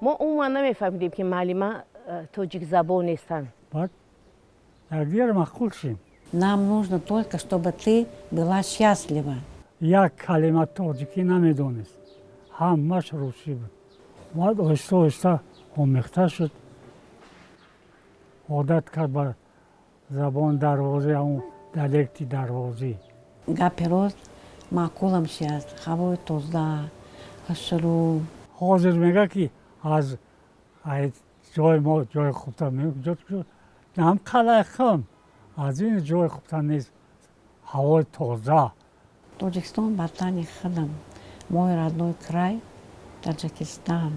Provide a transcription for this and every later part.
ما عموما نمیفهمیدیم که معلمه تاجیک زبان نیستن. بعد درگیر مخول شیم. Нам нужно только, чтобы ты была счастлива. یک کلمه تاجیکی نمیدونست. همش روسی بود. بعد آهسته آهسته آمیخته شد. عادت کرد به زبان دروازه، اون دیالکتی دروازی. Gaperos, معقولم شست، هوای تازه، حشرو. حاضر میگه که از جای ما جای خوبتر میگه هم قلعه خم از این جای خوبتر نیست، هوای تازه. Таджикистан ватани худам, мой родной край, Таджикистан.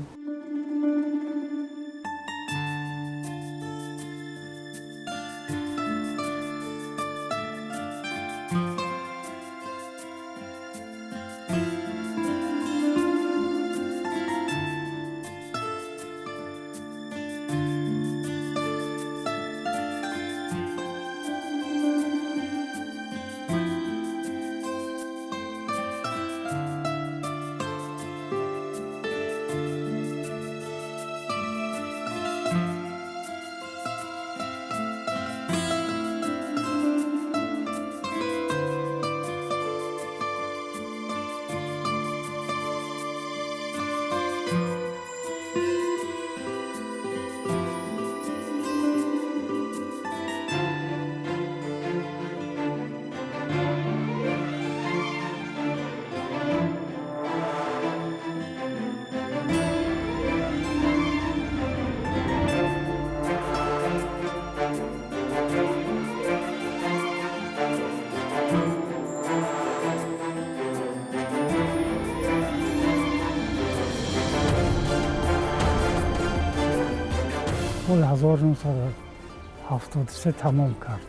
سال 1973 تمام کرد.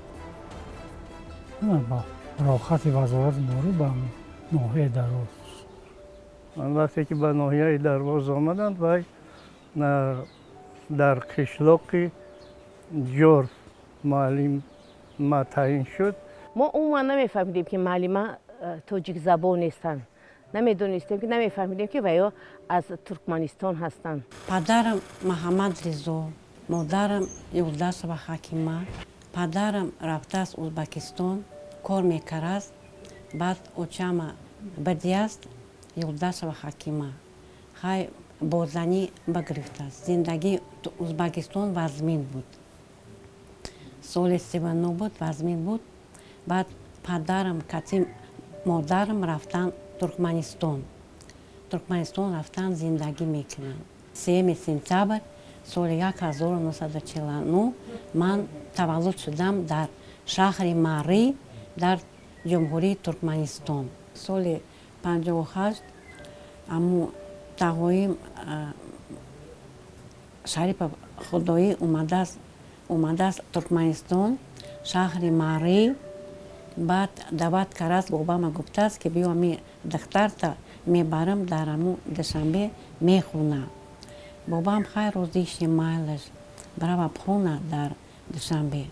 با راحت وزارت ماری به ناحیه درواز. وقتی که به ناحیه درواز آمدند و در قشلاق جرف معلم ما تعیین شد. ما عموما نمیفهمیدیم که معلمه تاجیک زبان نیستن. نمیفهمیدیم که ویا از ترکمنستان هستند. Падарам Мухаммад Ризо, модарам Юлдашева Хакима, падарам рафтаст Узбекистон, кор мекард, баъд учама бидиаст Юлдашева Хакима. Хай бозанӣ бигирифтааст. Зиндагии Узбекистон вазмин буд. Соли 39 буд, вазмин буд. Баъд падарам кати модарам рафтанд Туркманистон. Туркманистон рафтан зиндагӣ мекунанд. 3 сентябр соли 1949 ман таваллуд шудам дар шаҳри Мари дар ҷумҳурии Туркманистон. Соли 58 аму тағоим Шарипов Худоӣ омадааст Туркманистон, шаҳри Мари. баъд даъват кардааст, бобама гуфтааст ки биё ми духтарта мебарам дар аму Душанбе мехона. бобам хай розиши майлаш барава бхона дар Душанбе.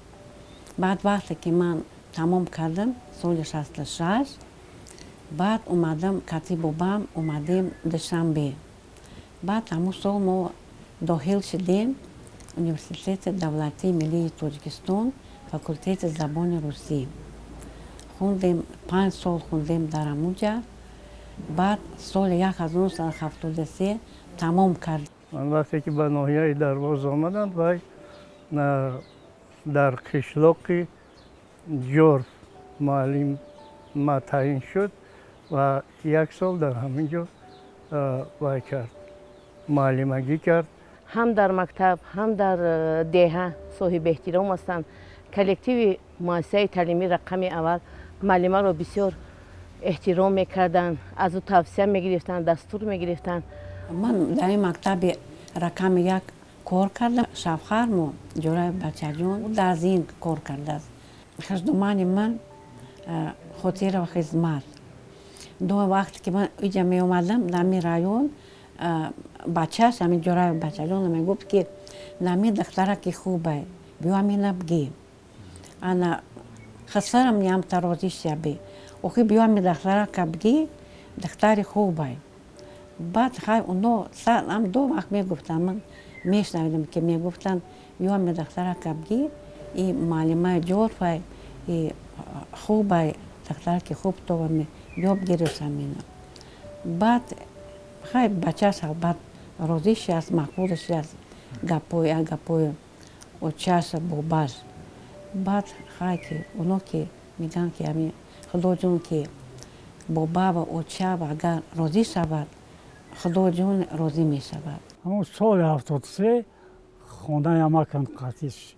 баъд вақте ки ман тамом кардам соли 66 баъд омадам кати бобам омадем Душанбе. баъд аму сол мо дохил шудем университети давлатии миллии Тоҷикистон, факултети забони русӣ. خوندیم 5 سال خوندیم در اموجا. بعد سال 1973 تمام کرد. وقتی که به ناحیه درواز آمدند و در قشلاق جرف معلم ما تعیین شد و 1 سال در همینجا وای کرد، معلمگی کرد. هم در مکتب هم در دهه صاحب احترام هستند. کلکتیو مؤسسه تعلیمی رقم اول معلمه را بسیار احترام میکردن، از او توصیه میگرفتن، دستور میگرفتن. من در این مکتب رقم 1 کار کردم. شبخرمو جورای بچه جون در زین کار کرده است. خدمت من خاطر و خدمت. دو وقتی که من اینجا می اومدم در می رایون بچه‌ش همین جورای بچه جون می گفت که نمی دختره که خوبه بیو همین بگی. انا خسرم نیم ترازیش بی. اوکی بیو همین دختره که بگی دختری خوبه. بعد خای اونو سر هم دو وقت میگفتم من میشنویدم که میگفتن یا می دختر کبگی این معلمه جورفای این خوبه دختر که خوب تو می یاب گیرش همینه بعد خای بچه صحبت روزیش است مقبولش است گپوی و چاش بوباش بعد خای که اونو که میگن که همین خدا جون که بوبا و اوچا و اگر روزی شود خدا جون روزی می شود. همون سال 73 خانه یمکن قطعش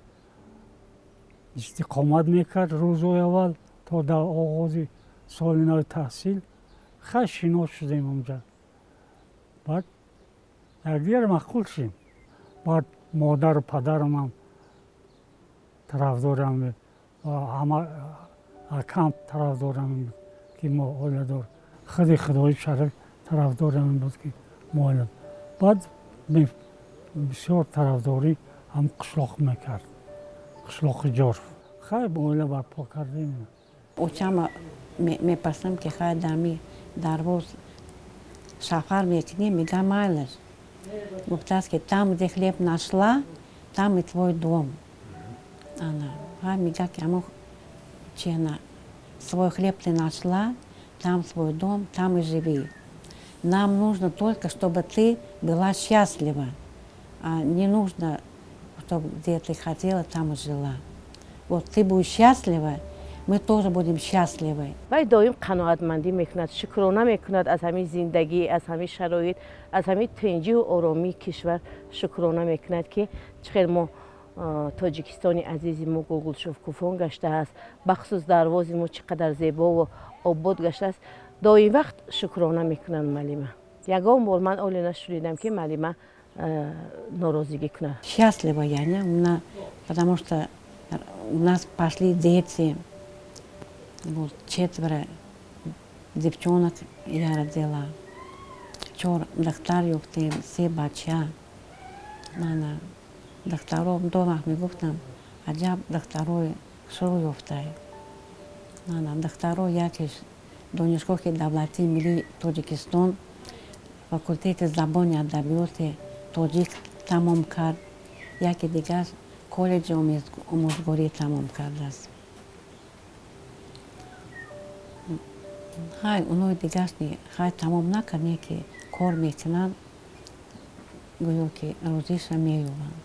استقامت میکرد روزهای اول تا در آغاز سال نو تحصیل خیلی شنا شدیم اونجا بعد یکدیگر مقبول شدیم بعد مادر و پدرم هم طرفدارم و همه اکم طرفدارم که ما اولادار خیلی خدای شرک طرفدارم بود که مولد بعد بسیار طرفداری هم قشلاق میکرد قشلاق جرف خیلی مولد برپا کردیم اوچا میپرسم که خیلی دمی در روز سفر میکنی میگه مایلش گفته است که там где хлеб нашла там и твой дом она میگه که همون چیه свой хлеб ты нашла там свой дом там и живи нам нужно только чтобы ты была счастлива а не нужно чтобы где ты хотела там и жила вот ты будешь счастлива мы тоже будем счастливы. وای دائم قناعتمندی میکند شکرانه میکند از همین زندگی از همین شرایط از همین تنجی و آرامی کشور شکرانه میکند که چقدر ما تاجیکستانی عزیزی ما گلگلشوف کوفان گشته است بخصوص دروازی ما چقدر زیبا و آباد گشته است دائم وقت شکرانه میکنند معلمه یگان بار من اولی نشنیدم که معلمه наразиги кунад. Счастлива я, не? Потому что у нас пошли дети, вот 4 девчонок я родила. Вчера доктор юхтем, все бача. Мана докторов дома ми гуфтам, аджаб докторой шуру юфтай. Мана докторой якиш донишкохи давлати мили Тоджикистон, факультети забони адабиёти тоҷик тамом кард, яки дигар коллеҷи омӯзгорӣ тамом кардааст. ҳай унои дигаршни хай тамом накард, ки кор мекунанд, гӯё ки рӯзиша меёбанд.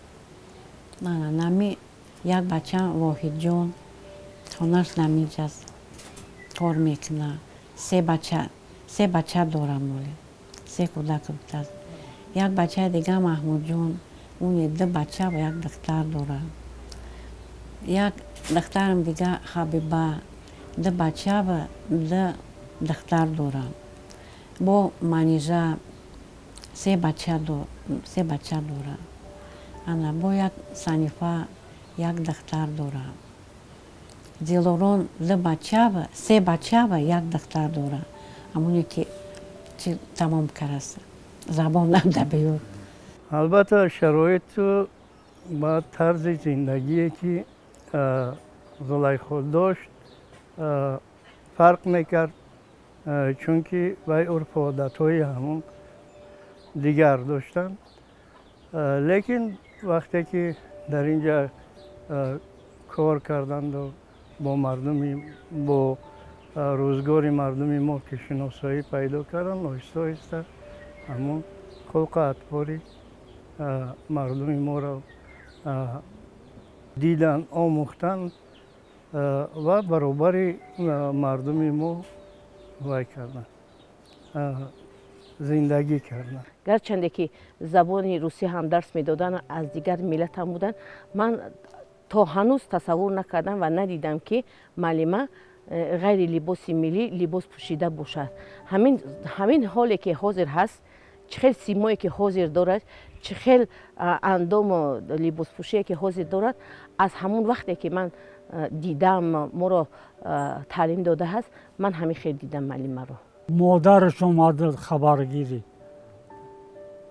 Мана нами як бачаам Воҳидҷон хонаш намиҷаст, кор мекунад. се бача дорам моле, се кӯдак бутааст. Як бачаи дига Маҳмудҷон, уни 2 бача ва як духтар дорад. Як духтарам дига Ҳабиба, 2 бача ва 2 духтар дорад. Бо Манижа 3 бача дорад. Ана бо як Санифа, як духтар дорад. Дилорон 2 бача ва 3 бача ва як духтар дорад. Амоне ки чи тамом кардааст. Забон надабиёд. البته شرایط با طرز زندگی که زلیخا داشت فرق میکرد، چون که وی عرف و عادت‌های همون دیگر داشتن. لیکن وقتی که در اینجا کار کردند و با مردمی با روزگار مردمی ما که شناسایی پیدا کردن، آهسته آهسته همون خلق اطواری مردم ما را دیدن، آموختن و برابر مردم ما وای کردن، زندگی کردن. گرچنده که زبان روسی هم درس میدادن از دیگر ملت هم بودن، من تا هنوز تصور نکردم و ندیدم که معلمه غیر لباس ملی لباس پوشیده باشد. همین حالی که حاضر هست، چخیل سیمایی که حاضر دارد، چخیل اندام لباس پوشی که حاضر دارد، از همون وقتی که من دیدم ما را تعلیم داده هست، من همین خیلی دیدم معلمه رو. مادرش اومد خبرگیری،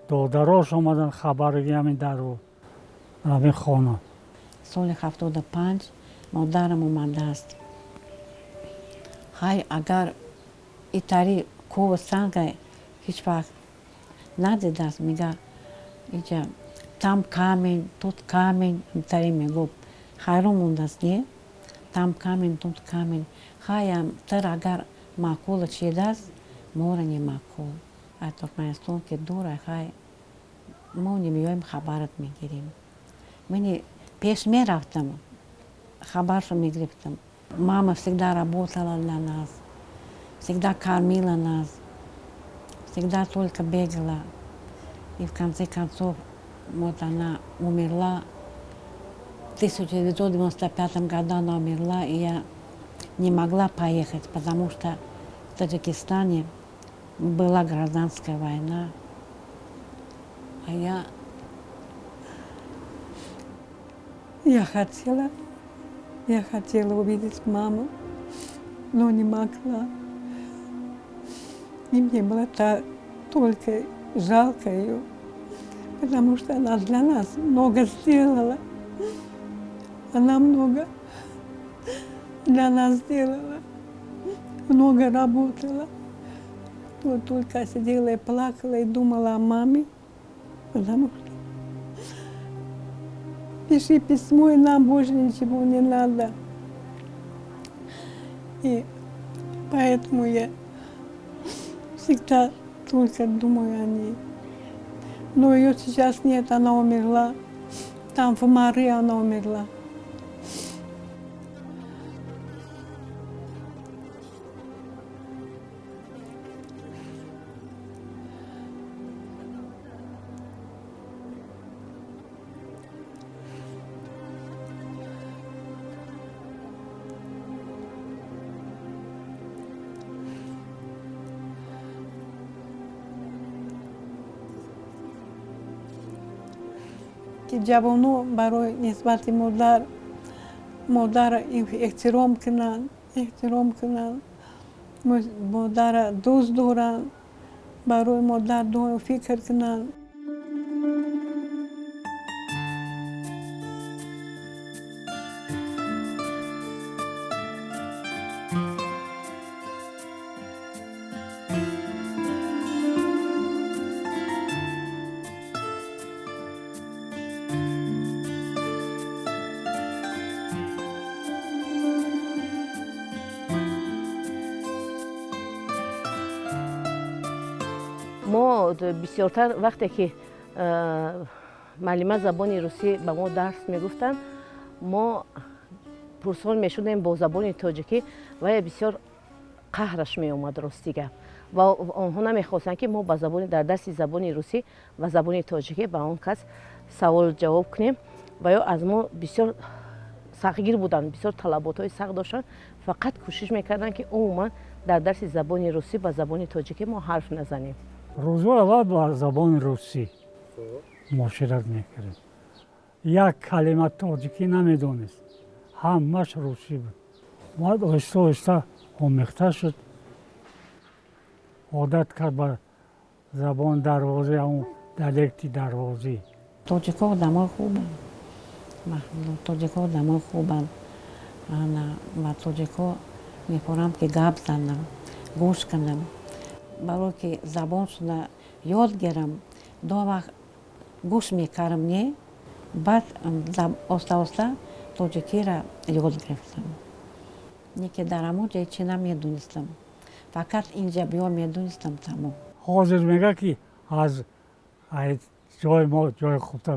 دادراش اومدن خبرگیری همین در همین خانه. سال 75 مادرم اومده است. های اگر ایتاری کو سنگ هیچ وقت надидаст, мега, иҷа там камень, тут камень, таре мегӯфт. Хайрон мондааст, не? Там камень, тут камень. Хаям тир агар маъқул чидааст, мора не маъқул. Ай Туркманистон ки дура, хай мо немеоем хабарат мегирем. Мани пеш мерафтам, хабаршо мегирифтам. Мама всегда работала для нас, всегда кормила нас, всегда только бегала. И в конце концов, вот она умерла. В 1995 году она умерла, и я не могла поехать, потому что в Таджикистане была гражданская война. А я хотела увидеть маму, но не могла. И мне было только жалко ее, потому что она для нас много сделала. Она много для нас сделала, много работала. Вот только сидела и плакала и думала о маме, потому что пиши письмо, и нам больше ничего не надо. И поэтому я всегда только думаю о ней. Но ее сейчас нет, она умерла. Там в Мари она умерла. ки ҷавоно барои нисбати модар эҳтиром кунанд, модара дӯст доранд, барои модар дуо фикр кунанд. мо бисёртар вақте ки маълима забони русӣ ба мо дарс мегуфтанд, мо пурсон мешудем бо забони тоҷикӣ ва я бисёр қаҳраш меомад рости гап. Ва онҳо намехостанд ки мо ба забони дар дарси забони русӣ ва забони тоҷикӣ ба он кас савол ҷавоб кунем ва ё аз мо бисёр сахтгир буданд, бисёр талаботҳои сахт доштанд. Фақат кӯшиш мекарданд ки умуман дар дарси забони русӣ ва забони тоҷикӣ мо ҳарф назанем. Рӯзҳо аввал ба забони русӣ муошират мекардем. Як калима тоҷикӣ намедонист, ҳамаш русӣ буд. Баъд оҳиста оҳиста омехта шуд, одат кард ба забон дарвозӣ, ҳамун диалекти дарвозӣ. Тоҷикҳо одамои хубанд, тоҷикҳо одамои хубанд. Ва тоҷикҳо мехоҳам ки гап занам, гӯш кунам. Барое ки забоншона ёд гирам, до вақт гӯш мекардам, не? Баъд оста-оста тоҷикиро ёд гирифтам. Не ки дар ҳамон ҷай чӣ намедонистам, фақат инҷа биё медонистам тамом. ҳозир мега ки аз ҷои мо ҷои хубтар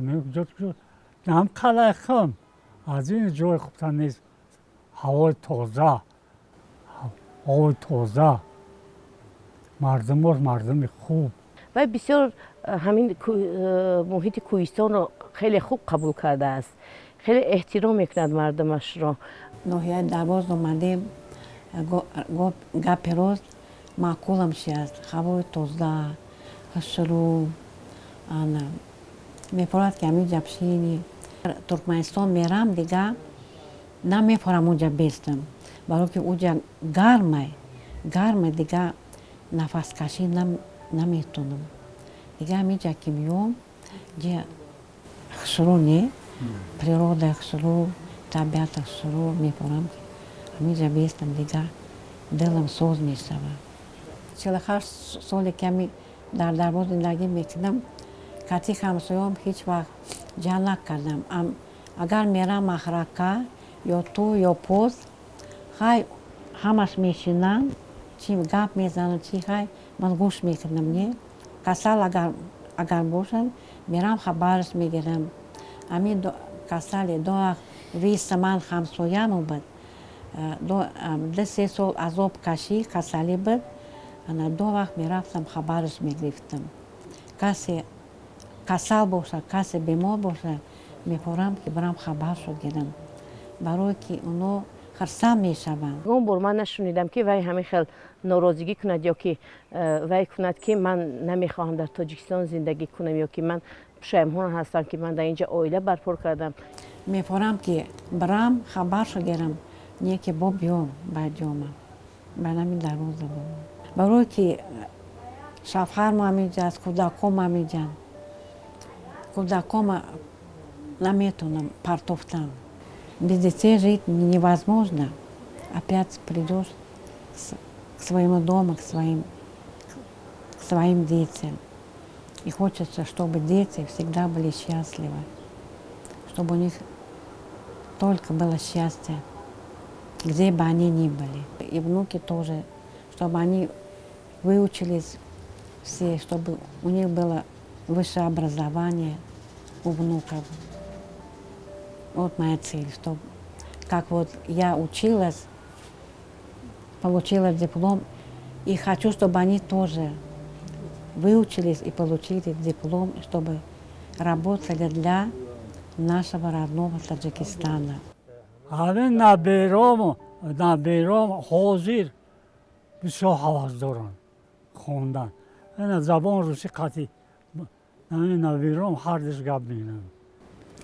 нам қалай хам аз ин ҷои хубтар нест. ҳавои тоза, оби тоза, мардумош мардуми хуб. ва бисёр ҳамин муҳити кӯҳистонро хеле хуб қабул кардааст, хеле эҳтиром мекунад мардумашро. ноҳияи Дарвоз омадем, гапи рост маъқулам шияст. ҳавои тоза, ҳашру, мефорад ки ҳамин ҷабшини Туркманистон мерам, дига намефорам онҷа бестам, барое ки онҷа гармай, дига нафаскашӣ наметонам. Дига ҳаминҷа ки меём, ҷа хушрӯ, не? Природа хушрӯ, табиат хушрӯ, мефорам ки ҳаминҷа бестам, дига дилам соз мешавад. 48 соле ки ҳамин дар Дарвоз зиндагӣ мекардам. Кати ҳамсоём ҳеҷ вақт ҷамъ накардам. Агар мерам махрака ё ту ё пост, хай ҳамаш мешинанд, чӣ гап мезананд, чӣ хай ман гӯш мекардам. Не касал агар бошад, мерам хабараш мегирам. Ҳамин касале ду вақт виса ман ҳамсояму буд. 2-3 сол азоб кашӣ касалӣ буд. Ана ду вақт мерафтам хабараш мегирифтам. Касе касал бошад, касе бемор бошад, мепорам ки барам хабаршо гирам, барое ки оно хирсанд мешаванд. ягон бор ман нашунидам ки вай ҳамин хел норозигӣ кунад ё ки вай кунад ки ман намехоҳам дар Тоҷикистон зиндагӣ кунам ё ки ман пушаймон ҳастам ки ман дар инҷа оила барпо кардам. Мепорам ки барам хабаршо гирам, не ки бо биё байҷома байнами Дарвоза бо, барое ки шавҳармо ҳаминҷаст, кӯдаком ҳаминҷанд. Кӯдакома наметавонам партофтам. Без детей жить невозможно. Опять придешь к своему дому, к своим детям. И хочется, чтобы дети всегда были счастливы, чтобы у них только было счастье, где бы они ни были. И внуки тоже, чтобы они выучились все, чтобы у них было высшее образование у внуков. Вот моя цель, чтобы как вот я училась, получила диплом, и хочу, чтобы они тоже выучились и получили диплом, чтобы работали для нашего родного Таджикистана. ҳамин набером ҳозир бисёр ҳавас доранд хондан. Ана забон русӣ қатӣ ҳамин набером ҳар деш гап мегӯянд.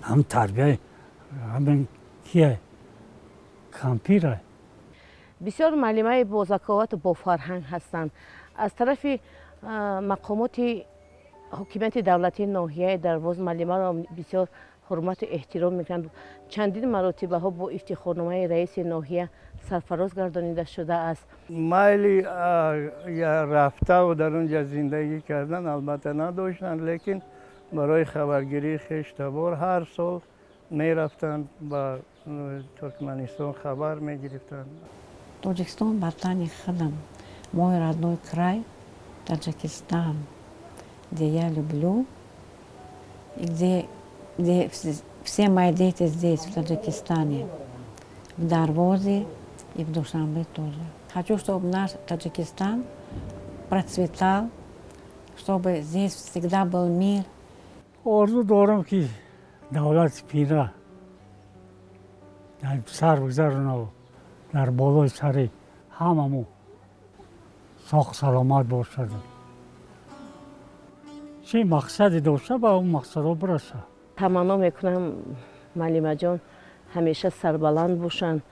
ҳам тарбияи ҳамин кие кампира. бисёр муаллимаи бозаковату бофарҳанг ҳастанд. Аз тарафи мақомоти ҳокимияти давлатии ноҳияи Дарвоз муаллимаро бисёр ҳурмату эҳтиром мекунанд. Чандин маротибаҳо бо ифтихорномаи раиси ноҳия сарфароз гардонида шудааст. майли рафтаву дар он ҷа зиндагӣ кардан албатта надоштанд, лекин барои хабаргирии хештабор ҳар сол мерафтанд ба Туркманистон хабар мегирифтанд. Таджикистон ватани худам, мой родной край, Таджикистан, где я люблю, и где все мои дети здесь, в Таджикистане, в Дарвозе и в Душанбе тоже. Хочу, чтобы наш Таджикистан процветал, чтобы здесь всегда был мир. орзу дорам ки давлати пира сар бигзаронаву дар болои сари ҳамаму соҳ саломат бошад. чӣ мақсаде дошта ба он мақсадо бираса. таманно мекунам муаллимаҷон ҳамеша сарбаланд бошанд.